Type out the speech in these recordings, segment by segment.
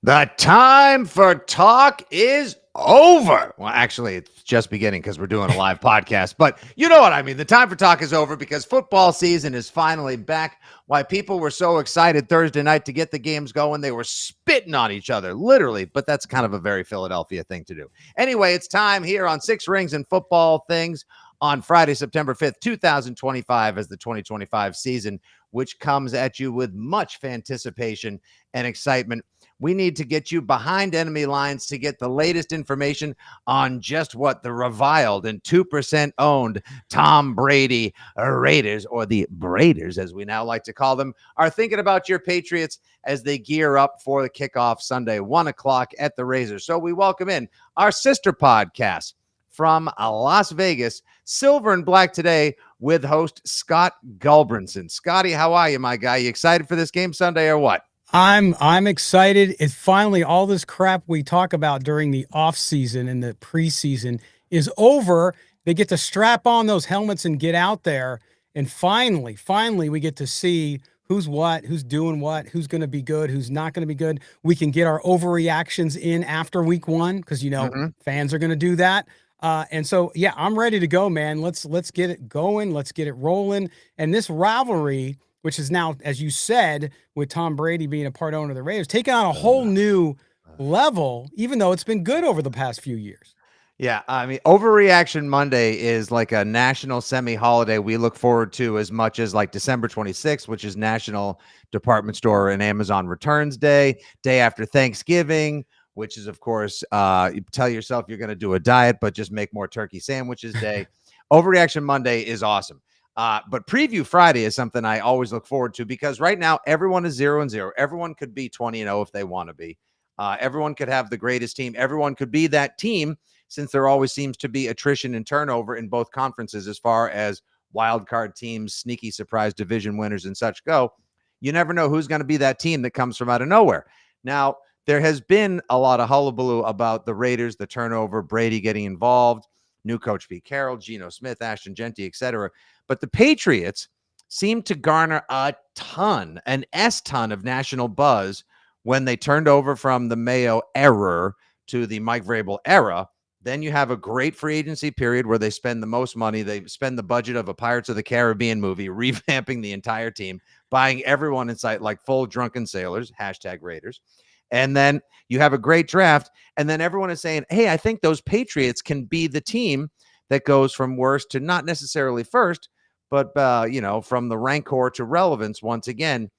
The time for talk is over. Well, actually, it's just beginning because we're doing a live podcast, but you know what I mean. The time for talk is over because football season is finally back. Why people were so excited Thursday night to get the games going, they were spitting on each other, literally, but that's kind of a very Philadelphia thing to do. Anyway, it's time here on Six Rings and Football Things on Friday, September 5th, 2025, as the 2025 season, which comes at you with much anticipation and excitement. We need to get you behind enemy lines to get the latest information on just what the reviled and 2% owned Tom Brady Raiders, or the Braiders, as we now like to call them, are thinking about your Patriots as they gear up for the kickoff Sunday, 1 o'clock at the Razors. So we welcome in our sister podcast from Las Vegas, Silver and Black today, with host Scott Gulbransen. Scotty, how are you, my guy? You excited for this game Sunday or what? I'm excited. It's finally all this crap we talk about during the off season and the preseason is over. They get to strap on those helmets and get out there. And finally, we get to see who's what, who's doing what, who's going to be good, who's not going to be good. We can get our overreactions in after week one because, fans are going to do that. And so, yeah, I'm ready to go, man. Let's get it going. Let's get it rolling. And this rivalry, which is now, as you said, with Tom Brady being a part owner of the Raiders, taking on a whole new level, even though it's been good over the past few years. Yeah, I mean, Overreaction Monday is like a national semi-holiday we look forward to as much as like December 26th, which is National Department Store and Amazon Returns Day, day after Thanksgiving, which is, of course, you tell yourself you're going to do a diet, but just make more turkey sandwiches day. Overreaction Monday is awesome. But Preview Friday is something I always look forward to because right now everyone is 0-0. Everyone could be 20-0 if they want to be. Everyone could have the greatest team. Everyone could be that team since there always seems to be attrition and turnover in both conferences as far as wild card teams, sneaky surprise division winners and such go. You never know who's going to be that team that comes from out of nowhere. Now, there has been a lot of hullabaloo about the Raiders, the turnover, Brady getting involved, new coach Pete Carroll, Geno Smith, Ashton Genty, etc. But the Patriots seem to garner an S-ton of national buzz when they turned over from the Mayo error to the Mike Vrabel era. Then you have a great free agency period where they spend the most money. They spend the budget of a Pirates of the Caribbean movie, revamping the entire team, buying everyone in sight like full drunken sailors, #Raiders. And then you have a great draft. And then everyone is saying, hey, I think those Patriots can be the team that goes from worst to not necessarily first, but, from the rancor to relevance once again.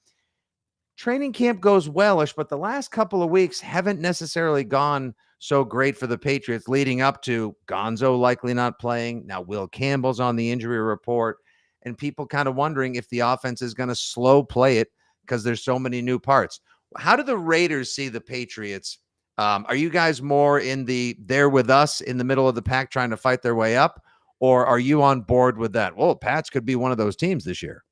Training camp goes wellish, but the last couple of weeks haven't necessarily gone so great for the Patriots, leading up to Gonzo likely not playing. Now Will Campbell's on the injury report, and people kind of wondering if the offense is going to slow play it because there's so many new parts. How do the Raiders see the Patriots? Are you guys more in they're with us in the middle of the pack trying to fight their way up? Or are you on board with that? Well, Pats could be one of those teams this year.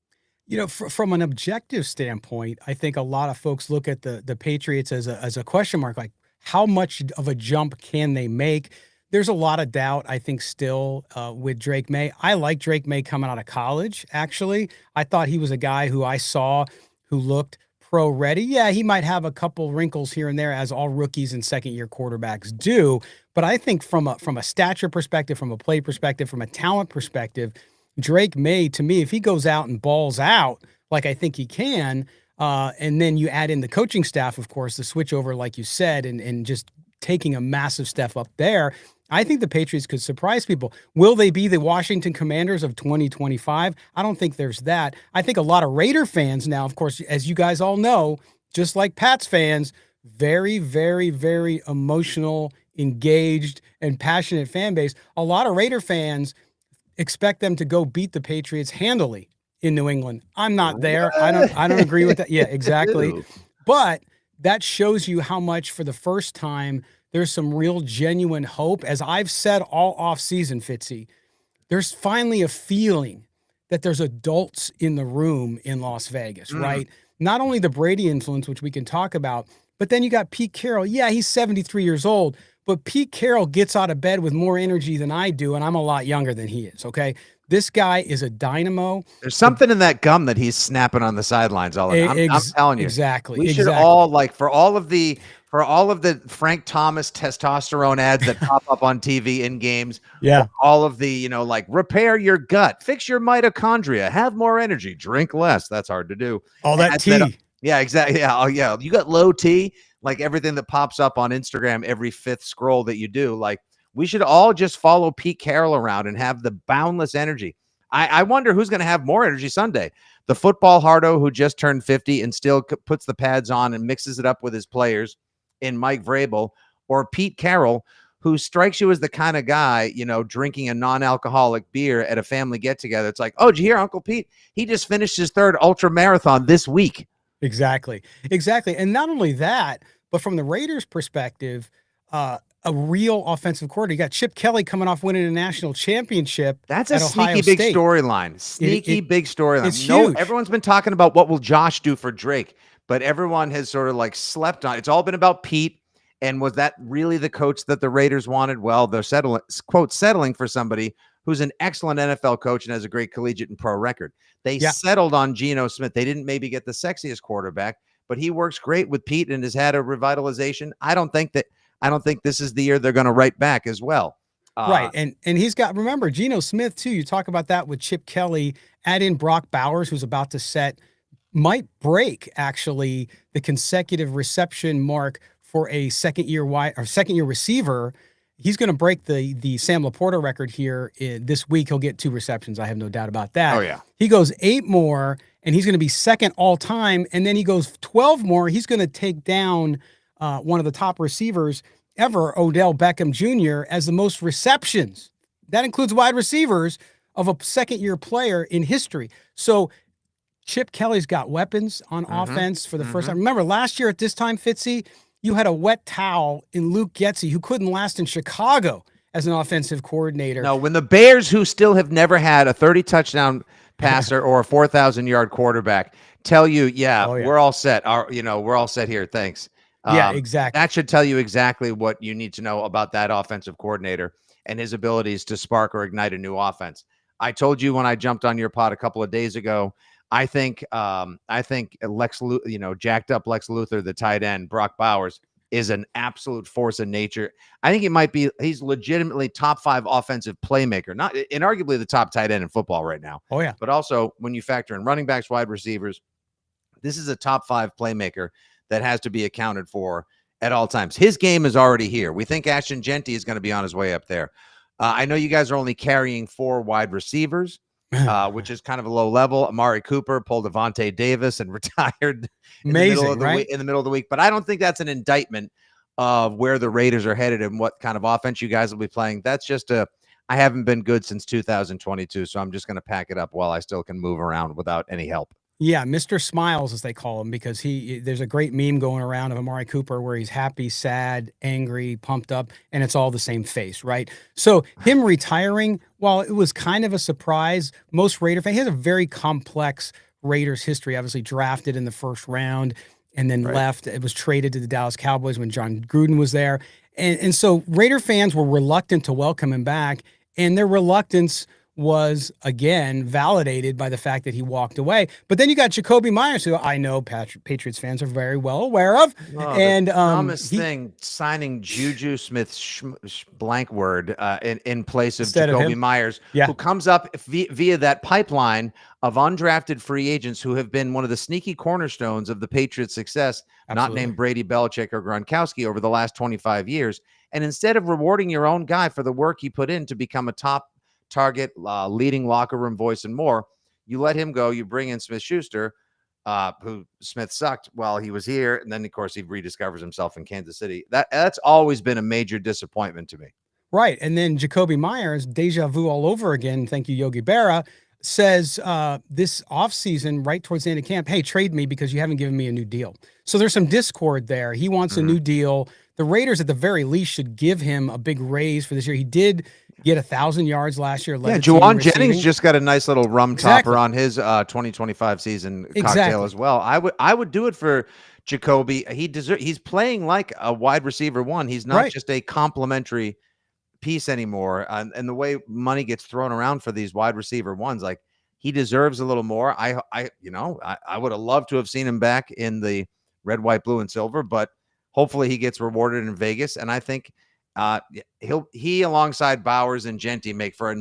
From an objective standpoint, I think a lot of folks look at the Patriots as a question mark, like how much of a jump can they make? There's a lot of doubt, I think, still with Drake May. I like Drake May coming out of college, actually. I thought he was a guy who I saw who looked pro ready. Yeah, he might have a couple wrinkles here and there, as all rookies and second-year quarterbacks do. But I think from a stature perspective, from a play perspective, from a talent perspective, Drake May, to me, if he goes out and balls out like I think he can, and then you add in the coaching staff, of course, the switch over, like you said, and just taking a massive step up there, I think the Patriots could surprise people. Will they be the Washington Commanders of 2025? I don't think there's that. I think a lot of Raider fans now, of course, as you guys all know, just like Pats fans, very, very, very emotional, engaged, and passionate fan base. A lot of Raider fans expect them to go beat the Patriots handily in New England. I'm not there. I don't agree with that. Yeah, exactly. But that shows you how much, for the first time, there's some real genuine hope. As I've said all off season, Fitzy, there's finally a feeling that there's adults in the room in Las Vegas, right? Not only the Brady influence, which we can talk about, but then you got Pete Carroll. Yeah, he's 73 years old, but Pete Carroll gets out of bed with more energy than I do, and I'm a lot younger than he is, okay? This guy is a dynamo. There's something in that gum that he's snapping on the sidelines all the time. I'm telling you. Exactly. We should all, for all of the for all of the Frank Thomas testosterone ads that pop up on TV in games, Yeah. all of the, like repair your gut, fix your mitochondria, have more energy, drink less. That's hard to do. All that Ads that, tea. yeah, exactly. Yeah. Oh, yeah. You got low T, like everything that pops up on Instagram, every fifth scroll that you do. Like, we should all just follow Pete Carroll around and have the boundless energy. I wonder who's going to have more energy Sunday. The football hardo who just turned 50 and still puts the pads on and mixes it up with his players in Mike Vrabel, or Pete Carroll, who strikes you as the kind of guy, drinking a non-alcoholic beer at a family get-together. It's like, oh, did you hear Uncle Pete? He just finished his third ultra marathon this week. Exactly. And not only that, but from the Raiders' perspective, a real offensive coordinator. You got Chip Kelly coming off winning a national championship. That's a at Ohio sneaky big State. storyline. Sneaky big storyline. It's huge. Everyone's been talking about what will Josh do for Drake, but everyone has sort of like slept on. It's all been about Pete. And was that really the coach that the Raiders wanted? Well, they're settling for somebody who's an excellent NFL coach and has a great collegiate and pro record. They settled on Geno Smith. They didn't maybe get the sexiest quarterback, but he works great with Pete and has had a revitalization. I don't think this is the year they're going to write back as well. Right. And he's got, remember, Geno Smith, too. You talk about that with Chip Kelly. Add in Brock Bowers, who's about to might break, actually, the consecutive reception mark for a second year receiver. He's going to break the Sam Laporta record here this week. He'll get 2 receptions. I have no doubt about that. Oh, yeah. He goes 8 more, and he's going to be second all time. And then he goes 12 more. He's going to take down one of the top receivers ever, Odell Beckham Jr., as the most receptions. That includes wide receivers of a second-year player in history. So Chip Kelly's got weapons on offense for the first time. Remember, last year at this time, Fitzy, you had a wet towel in Luke Getsy, who couldn't last in Chicago as an offensive coordinator. No, when the Bears, who still have never had a 30-touchdown passer or a 4,000-yard quarterback, tell you, we're all set. We're all set here. Thanks. Yeah, exactly. That should tell you exactly what you need to know about that offensive coordinator and his abilities to spark or ignite a new offense. I told you when I jumped on your pod a couple of days ago, I think Lex Luthor, jacked up Lex Luthor, the tight end, Brock Bowers, is an absolute force of nature. I think he's legitimately top 5 offensive playmaker, not inarguably the top tight end in football right now. Oh, yeah. But also when you factor in running backs, wide receivers, this is a top 5 playmaker that has to be accounted for at all times. His game is already here. We think Ashton Genty is going to be on his way up there. I know you guys are only carrying 4 wide receivers, which is kind of a low level. Amari Cooper pulled Avonte Davis and retired in the middle of the week. But I don't think that's an indictment of where the Raiders are headed and what kind of offense you guys will be playing. That's just I haven't been good since 2022, so I'm just going to pack it up while I still can move around without any help. Yeah, Mr. Smiles, as they call him, because there's a great meme going around of Amari Cooper where he's happy, sad, angry, pumped up, and it's all the same face, right? So him retiring, while it was kind of a surprise, most Raider fans, he has a very complex Raiders history, obviously drafted in the first round and then left. It was traded to the Dallas Cowboys when John Gruden was there. And so Raider fans were reluctant to welcome him back, and their reluctance was again validated by the fact that he walked away. But then you got Jacoby Myers, who I know Patriots fans are very well aware of. And dumbest thing, signing Juju Smith blank word in place of Jacoby Myers, who comes up via that pipeline of undrafted free agents who have been one of the sneaky cornerstones of the Patriots' success, not named Brady, Belichick, or Gronkowski over the last 25 years. And instead of rewarding your own guy for the work he put in to become a top target, leading locker room voice and more, you let him go. You bring in Smith-Schuster, who Smith sucked while he was here, and then of course he rediscovers himself in Kansas City. That's always been a major disappointment to me. Right. And then Jacoby Myers, deja vu all over again, thank you, Yogi Berra, says this offseason, right towards the end of camp, hey, trade me because you haven't given me a new deal. So there's some discord there. He wants a new deal. The Raiders, at the very least, should give him a big raise for this year. He did get 1,000 yards last year. Juwan Jennings just got a nice little rum topper on his 2025 season cocktail as well. I would do it for Jacoby. He's playing like a wide receiver one. He's not just a complimentary piece anymore. And the way money gets thrown around for these wide receiver ones, like, he deserves a little more. I would have loved to have seen him back in the red, white, blue, and silver, but Hopefully he gets rewarded in Vegas. And I think he alongside Bowers and Genty make for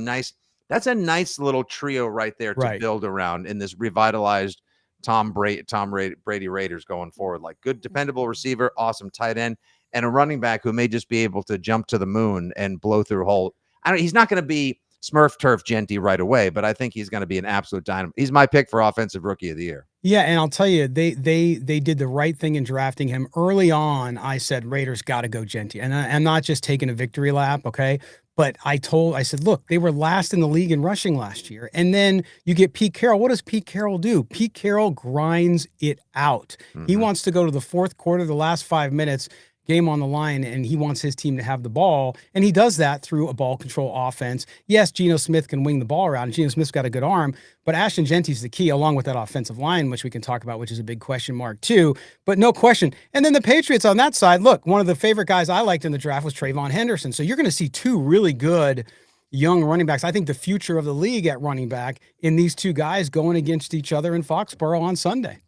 that's a nice little trio right there to build around in this revitalized Tom Brady Raiders going forward. Like good, dependable receiver, awesome tight end, and a running back who may just be able to jump to the moon and blow through hole. He's not going to be Smurf Turf Genty right away, but I think he's going to be an absolute dynamo. He's my pick for offensive rookie of the year. Yeah, and I'll tell you, they did the right thing in drafting him early on. I said Raiders got to go Genty, and I'm not just taking a victory lap, okay? But I said, look, they were last in the league in rushing last year, and then you get Pete Carroll. What does Pete Carroll do? Pete Carroll grinds it out. He wants to go to the fourth quarter, the last 5 minutes, game on the line, and he wants his team to have the ball, and he does that through a ball control offense. Yes, Geno Smith can wing the ball around. Geno Smith's got a good arm, but Ashton Genty's the key, along with that offensive line, which we can talk about, which is a big question mark too, but no question. And then the Patriots on that side, look, one of the favorite guys I liked in the draft was Trayvon Henderson. So you're going to see two really good young running backs. I think the future of the league at running back in these two guys going against each other in Foxborough on Sunday.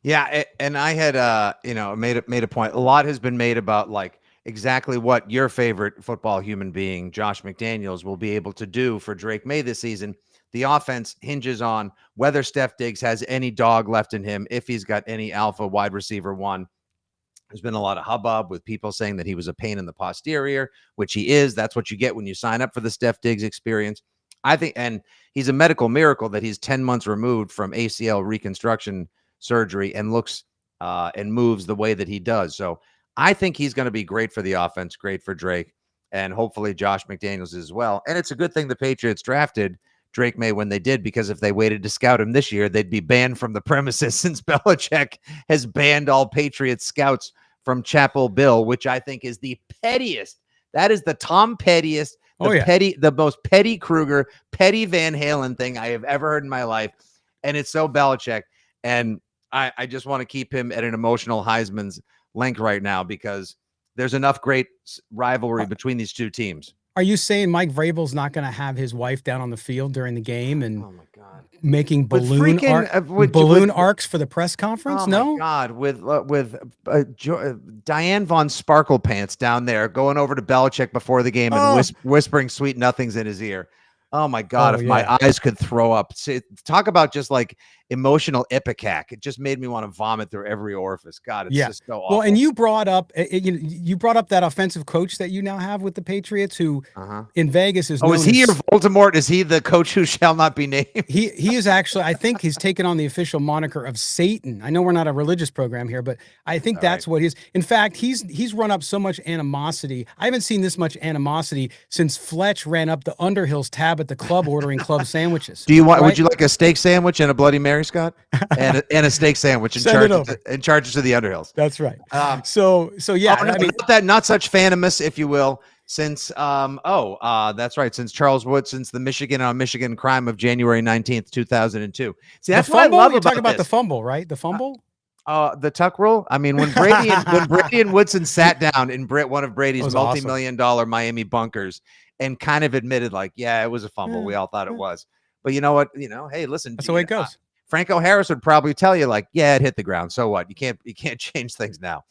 Yeah, and I had made a point. A lot has been made about like exactly what your favorite football human being, Josh McDaniels, will be able to do for Drake May this season. The offense hinges on whether Steph Diggs has any dog left in him, if he's got any alpha wide receiver one. There's been a lot of hubbub with people saying that he was a pain in the posterior, which he is. That's what you get when you sign up for the Steph Diggs experience. I think, and he's a medical miracle that he's 10 months removed from ACL reconstruction surgery and looks and moves the way that he does. So I think he's going to be great for the offense, great for Drake, and hopefully Josh McDaniels as well. And it's a good thing the Patriots drafted Drake May when they did, because if they waited to scout him this year, they'd be banned from the premises, since Belichick has banned all Patriots scouts from Chapel Bill, which I think is the pettiest. That is the Tom Pettiest, the most petty Kruger, petty Van Halen thing I have ever heard in my life. And it's so Belichick. And I just want to keep him at an emotional Heisman's length right now, because there's enough great rivalry between these two teams. Are you saying Mike Vrabel's not going to have his wife down on the field during the game and oh my God, making balloon arcs for the press conference? Oh my God, with Diane Von Sparkle Pants down there going over to Belichick before the game and whispering sweet nothings in his ear. Oh my God, if my eyes could throw up. See, talk about just like emotional ipecac. It just made me want to vomit through every orifice. God, it's just so awful. Well, and you brought up that offensive coach that you now have with the Patriots, who in Vegas is known is he your Voldemort? Is he the coach who shall not be named? He is actually, I think he's taken on the official moniker of Satan. I know we're not a religious program here, but I think that's what he is. In fact, he's run up so much animosity. I haven't seen this much animosity since Fletch ran up the Underhill's tab at the club ordering club sandwiches. Do you want? Would you like a steak sandwich and a Bloody Mary, Scott? And a steak sandwich and charges to the Underhills. That's right. So yeah. I mean, not such fanimus, if you will, since that's right. Since Charles Wood, since the Michigan on Michigan crime of January 19th, 2002. See, that's what I love about about the fumble, right? The fumble. The tuck rule. I mean, when Brady and Woodson sat down in one of Brady's multi-million-dollar Miami bunkers and kind of admitted, like, yeah, it was a fumble. We all thought it was. But you know what? Hey, listen. That's the way it goes. Franco Harris would probably tell you, like, yeah, it hit the ground. So what? You can't change things now.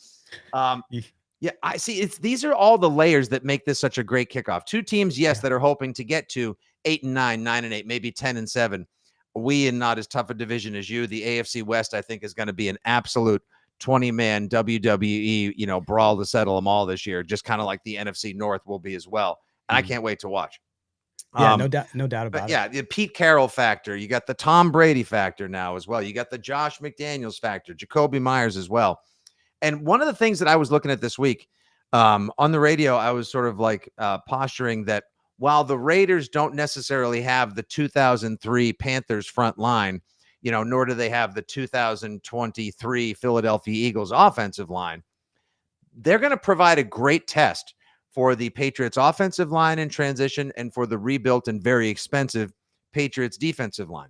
Yeah, I see. These are all the layers that make this such a great kickoff. Two teams, that are hoping to get to 8-9, 9-8, maybe 10-7. We in not as tough a division as you. The AFC West, I think, is going to be an absolute 20-man WWE, brawl to settle them all this year, just kind of like the NFC North will be as well. And I can't wait to watch. Yeah, no doubt about it. Yeah, the Pete Carroll factor. You got the Tom Brady factor now as well. You got the Josh McDaniels factor, Jacoby Myers as well. And one of the things that I was looking at this week on the radio, I was sort of like posturing that while the Raiders don't necessarily have the 2003 Panthers front line, nor do they have the 2023 Philadelphia Eagles offensive line, they're going to provide a great test for the Patriots offensive line in transition and for the rebuilt and very expensive Patriots defensive line.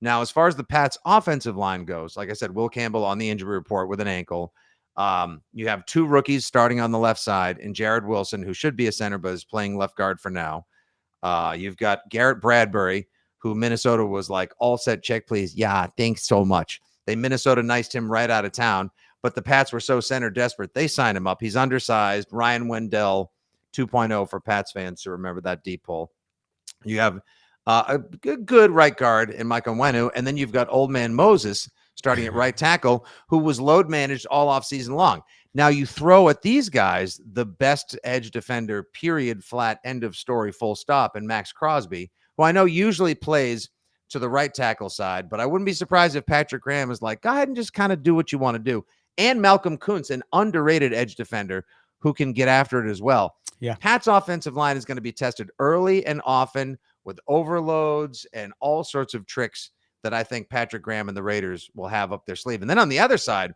Now, as far as the Pats offensive line goes, like I said, Will Campbell on the injury report with an ankle. You have two rookies starting on the left side and Jared Wilson, who should be a center, but is playing left guard for now. You've got Garrett Bradbury, who Minnesota was like, all set, check, please. Yeah, thanks so much. Minnesota niced him right out of town. but the Pats were so center desperate, they signed him up. He's undersized. Ryan Wendell 2.0 for Pats fans to remember that deep pull. You have a good right guard in Michael Onwenu, and then you've got old man Moses starting at right tackle, who was load managed all off season long. Now you throw at these guys the best edge defender, period, flat, end of story, full stop, and Max Crosby, who I know usually plays to the right tackle side, but I wouldn't be surprised if Patrick Graham is like, go ahead and just kind of do what you want to do. And Malcolm Kuntz, an underrated edge defender who can get after it as well. Yeah. Pat's offensive line is going to be tested early and often with overloads and all sorts of tricks that I think Patrick Graham and the Raiders will have up their sleeve. And then on the other side,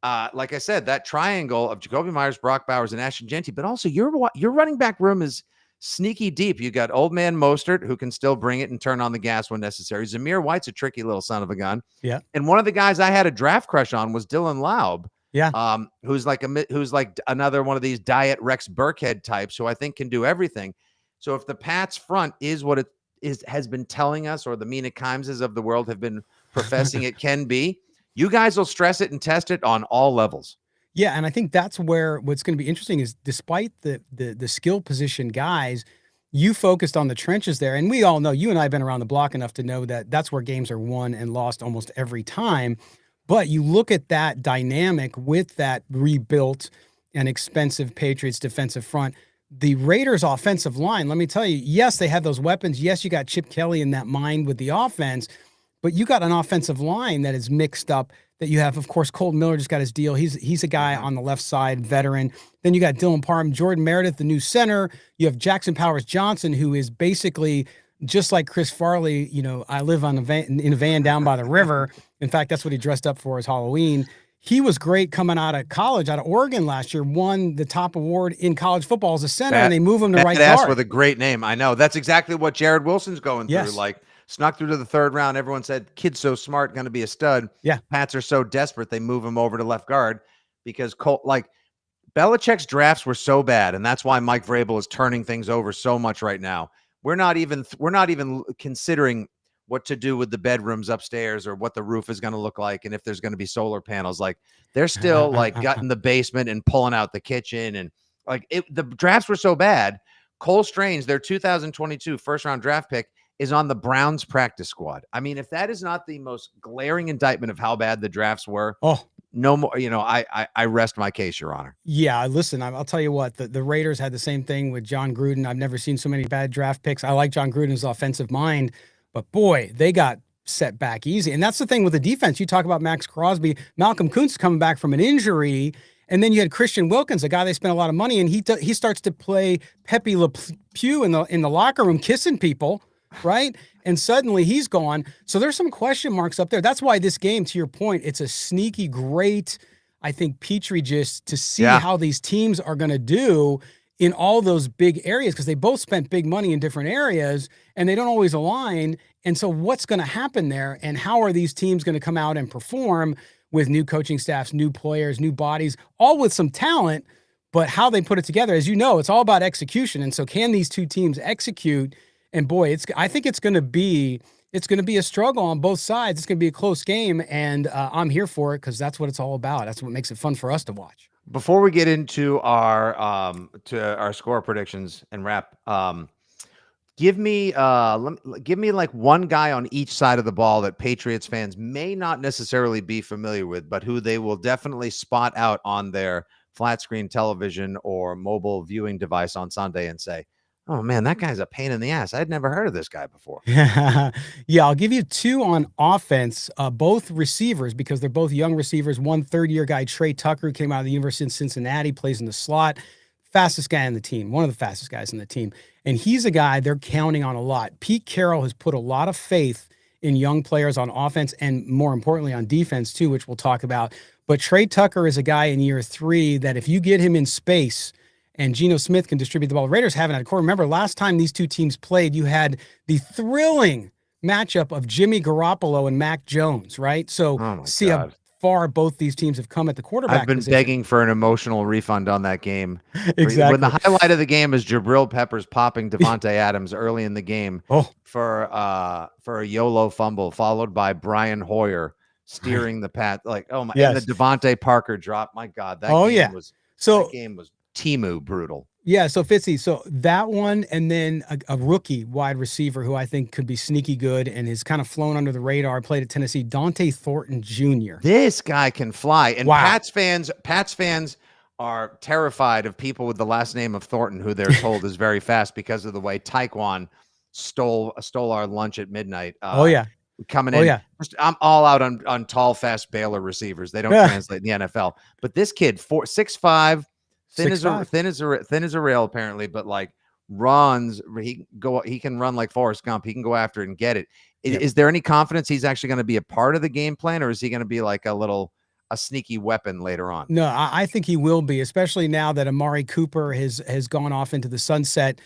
like I said, that triangle of Jacoby Myers, Brock Bowers, and Ashton Genty, but also your running back room is sneaky deep. You got old man Mostert, who can still bring it and turn on the gas when necessary. Zamir White's a tricky little son of a gun. Yeah. And one of the guys I had a draft crush on was Dylan Laub. Yeah. Who's like another one of these diet Rex Burkhead types who I think can do everything. So if the Pats front is what it has been telling us, or the Mina Kimeses of the world have been professing it can be, you guys will stress it and test it on all levels. Yeah, and I think that's where what's going to be interesting is, despite the skill position guys, you focused on the trenches there, and we all know, you and I have been around the block enough to know that that's where games are won and lost almost every time. But you look at that dynamic with that rebuilt and expensive Patriots defensive front. The Raiders offensive line, let me tell you, yes, they have those weapons. Yes, you got Chip Kelly in that mind with the offense, but you got an offensive line that is mixed up, that you have, of course, Colton Miller just got his deal. He's a guy on the left side, veteran. Then you got Dylan Parham, Jordan Meredith, the new center. You have Jackson Powers Johnson, who is basically just like Chris Farley. You know, I live in a van down by the river. In fact, that's what he dressed up for as Halloween. He was great coming out of college, out of Oregon last year, won the top award in college football as a center, and they move him to right guard. With a great name. I know. That's exactly what Jared Wilson's going through. Yes. Like, snuck through to the third round. Everyone said, kid's so smart, going to be a stud. Yeah. Pats are so desperate, they move him over to left guard because Belichick's drafts were so bad, and that's why Mike Vrabel is turning things over so much right now. We're not even considering what to do with the bedrooms upstairs or what the roof is going to look like and if there's going to be solar panels. Like, they're still like gutting the basement and pulling out the kitchen, and the drafts were so bad. Cole Strange, their 2022 first round draft pick, is on the Browns practice squad. I mean, if that is not the most glaring indictment of how bad the drafts were, no more, I rest my case, Your Honor. Yeah, listen, I'll tell you what, the Raiders had the same thing with John Gruden. I've never seen so many bad draft picks. I like John Gruden's offensive mind, but boy, they got set back easy. And that's the thing with the defense. You talk about Max Crosby, Malcolm Kuntz coming back from an injury, and then you had Christian Wilkins, a guy they spent a lot of money, and he starts to play Pepe Le Pew in the locker room, kissing people, right? And suddenly he's gone. So there's some question marks up there. That's why this game, to your point, it's a sneaky, great, I think, petri dish to see how these teams are going to do in all those big areas, because they both spent big money in different areas and they don't always align. And so what's going to happen there, and how are these teams going to come out and perform with new coaching staffs, new players, new bodies, all with some talent, but how they put it together? As you know, it's all about execution. And so can these two teams execute? And boy, I think it's going to be a struggle on both sides. It's going to be a close game, and I'm here for it because that's what it's all about. That's what makes it fun for us to watch. Before we get into our score predictions and wrap, give me like one guy on each side of the ball that Patriots fans may not necessarily be familiar with, but who they will definitely spot out on their flat screen television or mobile viewing device on Sunday and say, oh man, that guy's a pain in the ass. I'd never heard of this guy before. Yeah, I'll give you two on offense, both receivers, because they're both young receivers. One third-year guy, Trey Tucker, who came out of the University of Cincinnati, plays in the slot. Fastest guy on the team, one of the fastest guys on the team. And he's a guy they're counting on a lot. Pete Carroll has put a lot of faith in young players on offense and, more importantly, on defense too, which we'll talk about. But Trey Tucker is a guy in year 3 that if you get him in space and Geno Smith can distribute the ball. Raiders haven't had a core. Remember, last time these two teams played, you had the thrilling matchup of Jimmy Garoppolo and Mac Jones, right? So how far both these teams have come at the quarterback I've been position. Begging for an emotional refund on that game. Exactly. When the highlight of the game is Jabril Peppers popping Devontae Adams early in the game for a YOLO fumble, followed by Brian Hoyer steering the path. Like, oh my, and the Yes. Devontae Parker drop. My God, Oh yeah. that So game was Timu brutal. yeah, so Fitzy, so that one, and then a rookie wide receiver who I think could be sneaky good and has kind of flown under the radar, played at Tennessee, Dante Thornton Jr. This guy can fly. And Wow. Pats fans are terrified of people with the last name of Thornton, who they're told is very fast because of the way Taekwon stole our lunch at midnight. Oh yeah. Coming Oh in, yeah. I'm all out on tall, fast Baylor receivers. They don't translate in the NFL. But this kid, 6'5", thin as a rail, apparently, but like runs. He can run like Forrest Gump. He can go after it and get it. Yep. Is there any confidence he's actually going to be a part of the game plan, or is he going to be like a sneaky weapon later on? No, I think he will be, especially now that Amari Cooper has gone off into the sunset.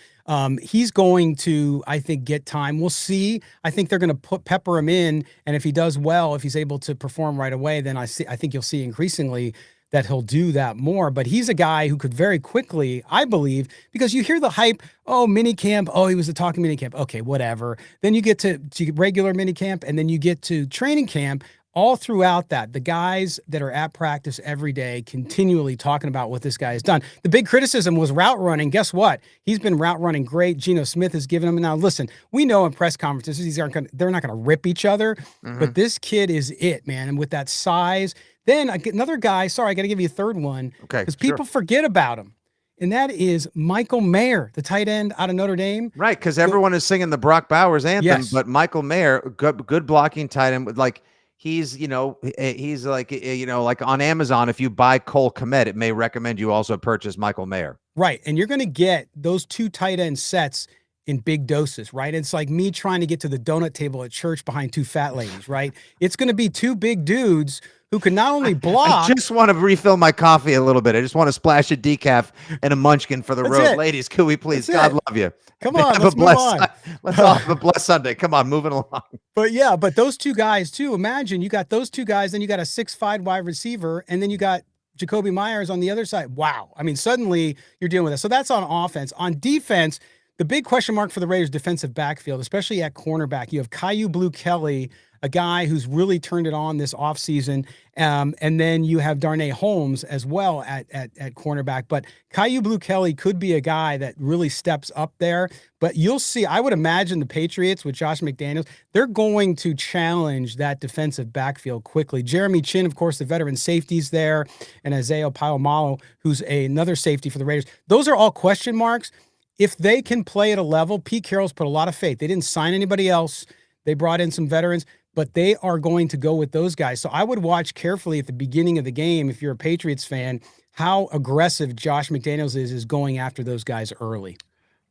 He's going to, I think, get time. We'll see. I think they're going to pepper him in, and if he does well, if he's able to perform right away, then I think you'll see increasingly that he'll do that more. But he's a guy who could very quickly, I believe, because you hear the hype, oh, mini camp, oh, he was the talking mini camp. Okay, whatever. Then you get to regular mini camp, and then you get to training camp. All throughout that, the guys that are at practice every day continually talking about what this guy has done. The big criticism was route running. Guess what? He's been route running great. Geno Smith has given him. Now, listen, we know in press conferences, they're not going to rip each other, but this kid is it, man. And with that size, then another guy, sorry, I got to give you a third one. Okay. Because people forget about him. And that is Michael Mayer, the tight end out of Notre Dame. Right. Because everyone is singing the Brock Bowers anthem, Yes. but Michael Mayer, good blocking tight end, like, he's like on Amazon, if you buy Cole Kmet, it may recommend you also purchase Michael Mayer. Right. And you're going to get those two tight end sets in big doses, right? It's like me trying to get to the donut table at church behind two fat ladies, right? It's going to be two big dudes who can not only block. I just want to refill my coffee a little bit. I just want to splash a decaf and a munchkin for the road. Ladies, could we please? God love you. Come on, let's move on. Let's all have a blessed Sunday. Come on, moving along. But yeah, but those two guys too, imagine you got those two guys, then you got a 6'5" wide receiver, and then you got Jacoby Myers on the other side. Wow. I mean, suddenly you're dealing with it. So that's on offense. On defense, the big question mark for the Raiders defensive backfield, especially at cornerback, you have Caillou Blue Kelly, a guy who's really turned it on this offseason. And then you have Darnay Holmes as well at cornerback. But Caillou Blue Kelly could be a guy that really steps up there. But you'll see, I would imagine the Patriots with Josh McDaniels, they're going to challenge that defensive backfield quickly. Jeremy Chin, of course, the veteran safety's there, and Isaiah Palomalo, who's another safety for the Raiders. Those are all question marks. If they can play at a level, Pete Carroll's put a lot of faith. They didn't sign anybody else. They brought in some veterans, but they are going to go with those guys. So I would watch carefully at the beginning of the game, if you're a Patriots fan, how aggressive Josh McDaniels is going after those guys early.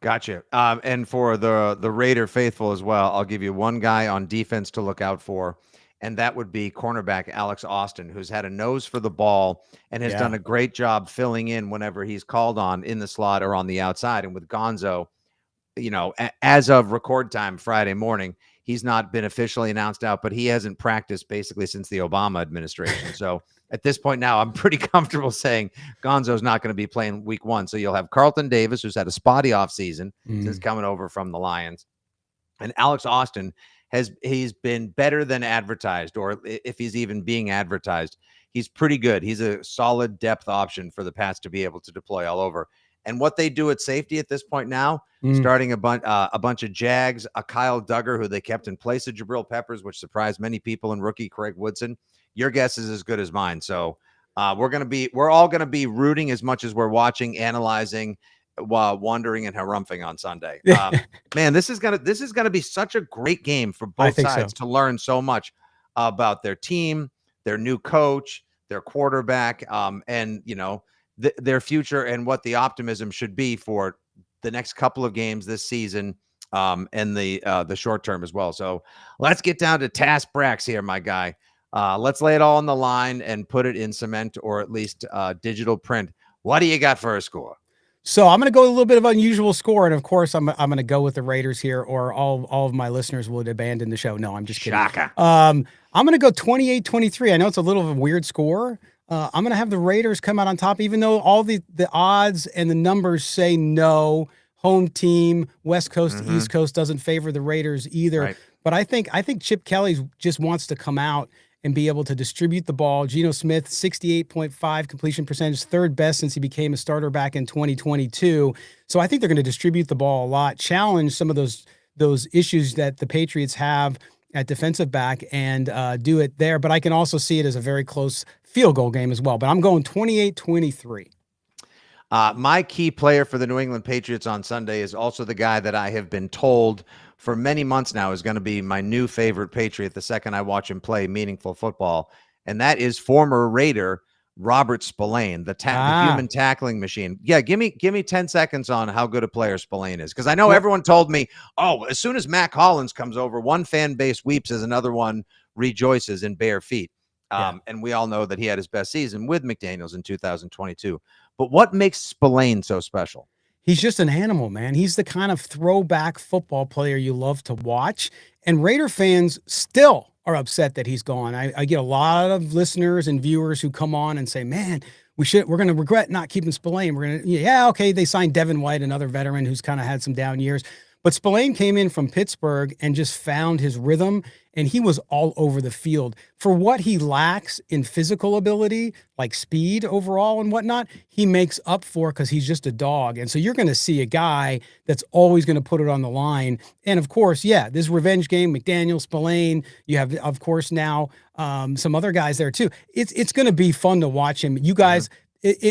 Gotcha. And for the Raider faithful as well, I'll give you one guy on defense to look out for, and that would be cornerback Alex Austin, who's had a nose for the ball and has done a great job filling in whenever he's called on in the slot or on the outside. And with Gonzo, as of record time Friday morning, he's not been officially announced out, but he hasn't practiced basically since the Obama administration. So at this point now, I'm pretty comfortable saying Gonzo's not going to be playing week 1. So you'll have Carlton Davis, who's had a spotty offseason since coming over from the Lions. And Alex Austin he's been better than advertised, or if he's even being advertised, he's pretty good. He's a solid depth option for the Pats to be able to deploy all over. And what they do at safety at this point now, starting a bunch of Jags, a Kyle Duggar, who they kept in place of Jabril Peppers, which surprised many people, and rookie Craig Woodson. Your guess is as good as mine. So we're all gonna be rooting as much as we're watching, analyzing, while wondering and harumphing on Sunday. Man, this is gonna be such a great game for both sides to learn so much about their team, their new coach, their quarterback, and their future and what the optimism should be for the next couple of games this season, and the short term as well. So let's get down to task brax here, my guy. Let's lay it all on the line and put it in cement, or at least digital print. What do you got for a score? So I'm going to go a little bit of unusual score, and of course I'm going to go with the Raiders here, or all of my listeners would abandon the show. No, I'm just kidding. Shaka. I'm going to go 28-23. I know it's a little of a weird score. I'm going to have the Raiders come out on top, even though all the odds and the numbers say no. Home team, West Coast to East Coast doesn't favor the Raiders either. Right. But I think Chip Kelly just wants to come out and be able to distribute the ball. Geno Smith, 68.5 completion percentage, third best since he became a starter back in 2022. So I think they're going to distribute the ball a lot, challenge some of those issues that the Patriots have at defensive back, and do it there. But I can also see it as a very close field goal game as well. But I'm going 28-23. My key player for the New England Patriots on Sunday is also the guy that I have been told for many months now is going to be my new favorite Patriot the second I watch him play meaningful football, and that is former Raider Robert Spillane, the human tackling machine. Yeah, give me 10 seconds on how good a player Spillane is, because I know everyone told me, oh, as soon as Mac Hollins comes over, one fan base weeps as another one rejoices in bare feet. And we all know that he had his best season with McDaniels in 2022. But what makes Spillane so special? He's just an animal, man. He's the kind of throwback football player you love to watch. And Raider fans still are upset that he's gone. I get a lot of listeners and viewers who come on and say, man, we're going to regret not keeping Spillane. Okay, they signed Devin White, another veteran who's kind of had some down years. But Spillane came in from Pittsburgh and just found his rhythm, and he was all over the field. For what he lacks in physical ability, like speed overall and whatnot, he makes up for because he's just a dog. And so you're going to see a guy that's always going to put it on the line. And of course, this revenge game, McDaniel, Spillane, you have, of course, now some other guys there too. It's going to be fun to watch him. You guys,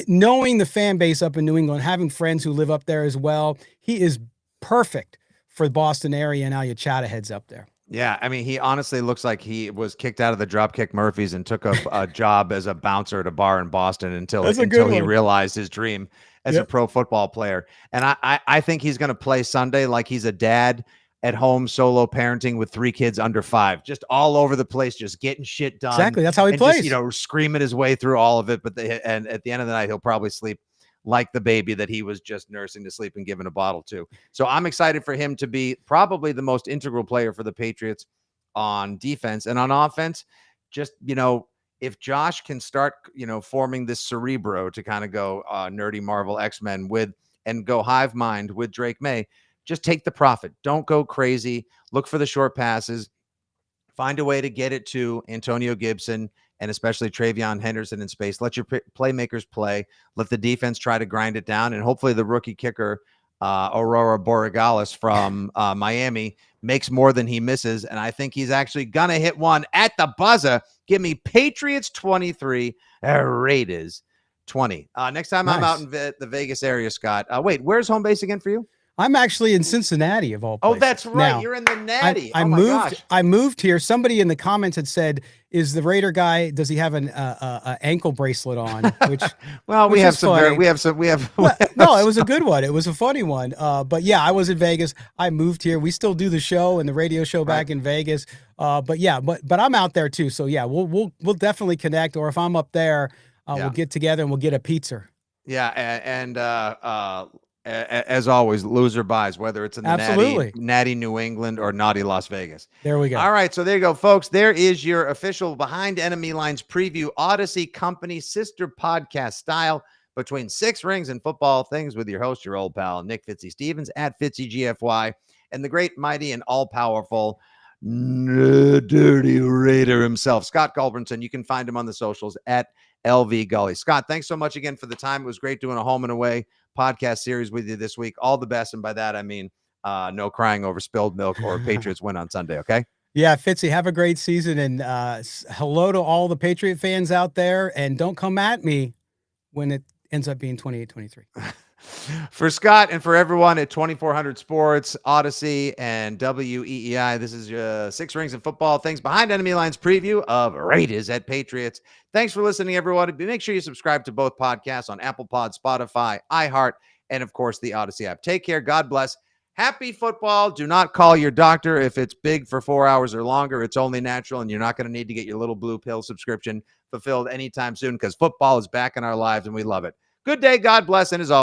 knowing the fan base up in New England, having friends who live up there as well, he is perfect for the Boston area, and now you chat-aheads up there. Yeah, I mean, he honestly looks like he was kicked out of the Dropkick Murphys and took a job as a bouncer at a bar in Boston until he realized his dream as a pro football player. And I think he's going to play Sunday like he's a dad at home, solo parenting with 3 kids under 5, just all over the place, just getting shit done. Exactly, that's how he plays. Just, screaming his way through all of it. And at the end of the night, he'll probably sleep like the baby that he was just nursing to sleep and giving a bottle to. So I'm excited for him to be probably the most integral player for the Patriots on defense. And on offense, just, if Josh can start, forming this cerebro to kind of go nerdy Marvel X-Men and go hive mind with Drake May, just take the profit. Don't go crazy. Look for the short passes. Find a way to get it to Antonio Gibson and especially Travion Henderson in space. Let your playmakers play. Let the defense try to grind it down. And hopefully the rookie kicker, Aurora Boregalis from Miami, makes more than he misses. And I think he's actually going to hit one at the buzzer. Give me Patriots 23, Raiders 20. Next time I'm out in the Vegas area, Scott. Wait, where's home base again for you? I'm actually in Cincinnati, of all places. Oh, that's right. Now, you're in the Natty. I moved here. Somebody in the comments had said, "Is the Raider guy? Does he have an ankle bracelet on?" Which well, we have some. Well, no, it was a good one. It was a funny one. But yeah, I was in Vegas. I moved here. We still do the show and the radio show back in Vegas. But I'm out there too. So yeah, we'll definitely connect. Or if I'm up there, we'll get together and we'll get a pizza. Yeah, and as always, loser buys, whether it's in the natty New England or naughty Las Vegas. There we go. All right, so there you go, folks. There is your official Behind Enemy Lines preview, Odyssey Company sister podcast style between Six Rings and Football Things with your host, your old pal, Nick Fitzy Stevens at FitzyGFY, and the great, mighty, and all-powerful Dirty Raider himself, Scott Gulbransen. You can find him on the socials at LV Gully. Scott, thanks so much again for the time. It was great doing a home and away podcast series with you this week. All the best. And by that, I mean, no crying over spilled milk or Patriots win on Sunday. Okay. Yeah. Fitzy, have a great season. And hello to all the Patriot fans out there. And don't come at me when it ends up being 28-23. For Scott and for everyone at 2400 Sports, Odyssey, and WEEI, this is Six Rings and Football Things Behind Enemy Lines preview of Raiders at Patriots. Thanks for listening, everyone. Make sure you subscribe to both podcasts on Apple Pod, Spotify, iHeart, and, of course, the Odyssey app. Take care. God bless. Happy football. Do not call your doctor if it's big for 4 hours or longer. It's only natural, and you're not going to need to get your little blue pill subscription fulfilled anytime soon because football is back in our lives, and we love it. Good day. God bless. And as always,